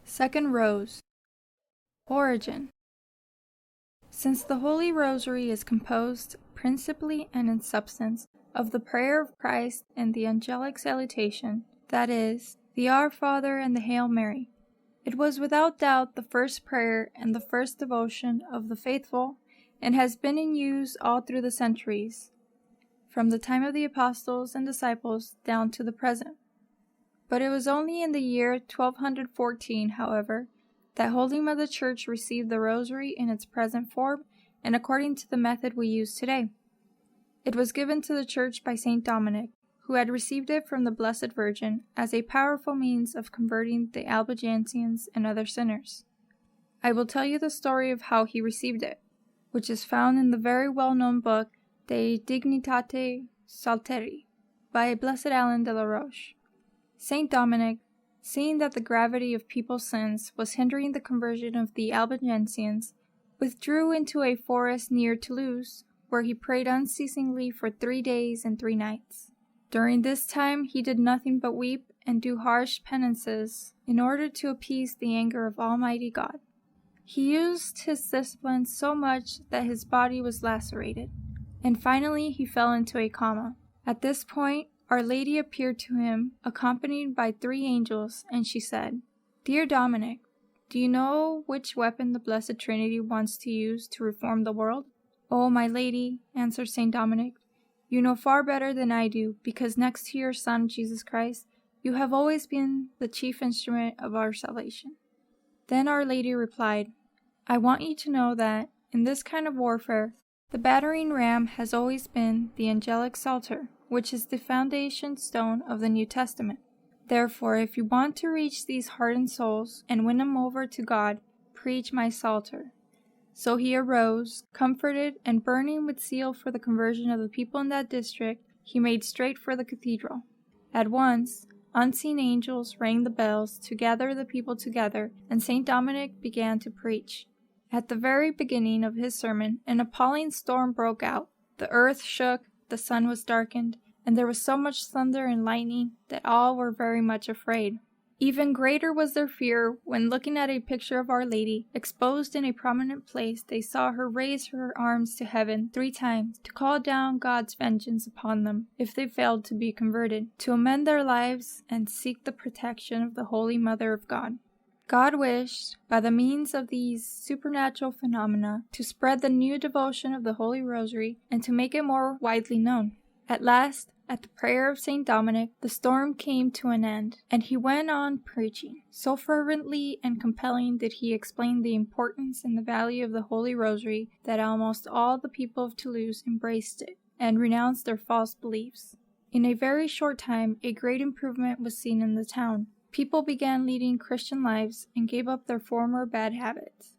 Second Rose. Origin. Since the Holy Rosary is composed, principally and in substance, of the prayer of Christ and the angelic salutation, that is, the Our Father and the Hail Mary, it was without doubt the first prayer and the first devotion of the faithful, and has been in use all through the centuries, from the time of the apostles and disciples down to the present. But it was only in the year 1214, however, that Holy Mother Church received the Rosary in its present form and according to the method we use today. It was given to the Church by Saint Dominic, who had received it from the Blessed Virgin as a powerful means of converting the Albigensians and other sinners. I will tell you the story of how he received it, which is found in the very well-known book De Dignitate Salteri by Blessed Alan de la Roche. Saint Dominic, seeing that the gravity of people's sins was hindering the conversion of the Albigensians, withdrew into a forest near Toulouse, where he prayed unceasingly for 3 days and 3 nights. During this time he did nothing but weep and do harsh penances in order to appease the anger of Almighty God. He used his discipline so much that his body was lacerated, and finally he fell into a coma. At this point, Our Lady appeared to him, accompanied by 3 angels, and she said, "Dear Dominic, do you know which weapon the Blessed Trinity wants to use to reform the world?" "Oh, my Lady," answered Saint Dominic, "you know far better than I do, because next to your Son, Jesus Christ, you have always been the chief instrument of our salvation." Then Our Lady replied, "I want you to know that, in this kind of warfare, the battering ram has always been the angelic psalter, which is the foundation stone of the New Testament. Therefore, if you want to reach these hardened souls and win them over to God, preach my psalter." So he arose, comforted, and burning with zeal for the conversion of the people in that district, he made straight for the cathedral. At once, unseen angels rang the bells to gather the people together, and Saint Dominic began to preach. At the very beginning of his sermon, an appalling storm broke out. The earth shook, the sun was darkened, and there was so much thunder and lightning that all were very much afraid. Even greater was their fear when, looking at a picture of Our Lady, exposed in a prominent place, they saw her raise her arms to heaven 3 times to call down God's vengeance upon them if they failed to be converted, to amend their lives and seek the protection of the Holy Mother of God. God wished, by the means of these supernatural phenomena, to spread the new devotion of the Holy Rosary and to make it more widely known. At last, at the prayer of Saint Dominic, the storm came to an end, and he went on preaching. So fervently and compelling did he explain the importance and the value of the Holy Rosary that almost all the people of Toulouse embraced it and renounced their false beliefs. In a very short time, a great improvement was seen in the town. People began leading Christian lives and gave up their former bad habits.